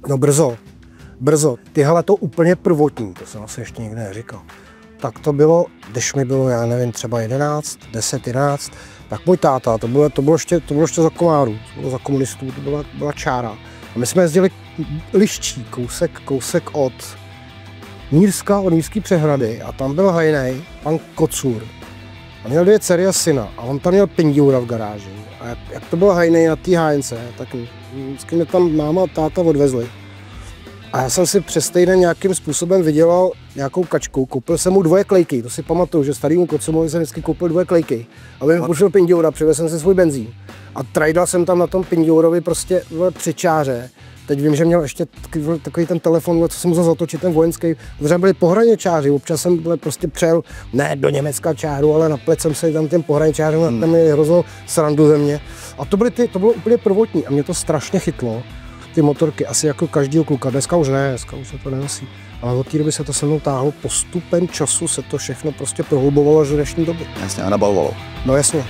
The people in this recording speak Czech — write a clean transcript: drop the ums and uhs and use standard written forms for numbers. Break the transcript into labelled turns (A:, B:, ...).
A: No brzo. Tyhle to úplně prvotní, to jsem asi ještě nikdy neříkal. Tak to bylo, když mi bylo, já nevím, třeba 10, 11, tak můj táta, to bylo ještě za komárů, to bylo za komunistů, to byla čára. A my jsme jezdili Liščí, kousek od Mírské přehrady a tam byl hajnej pan Kocur. On měl 2 dcery a syna a on tam měl pindoura v garáži. A jak to bylo hajnej na té hájence, tak vždycky mě tam máma a táta odvezli. A já jsem si přes týden nějakým způsobem vydělal nějakou kačku, koupil jsem mu 2 klejky, to si pamatuju, že starýmu Kocumovi jsem vždycky koupil 2 klejky, aby mi pošel pindoura, přivezl jsem si svůj benzín. A trajdal jsem tam na tom pindourovi prostě přečáře. Teď vím, že měl ještě takový ten telefon, co jsem musel zatočit, ten vojenský, protože byli pohraničáři, občas jsem prostě přel, ne do Německa čáru, ale na plec jsem se tam těm pohraničářům, tam mi hroznou srandu ze mě. A to bylo úplně prvotní a mě to strašně chytlo, ty motorky, asi jako každýho kluka, dneska už se to nenosí. Ale od té doby se to se mnou táhlo, postupem času se to všechno prostě prohlubovalo až do dnešní doby.
B: Jasně, a nabavovalo.
A: No jasně.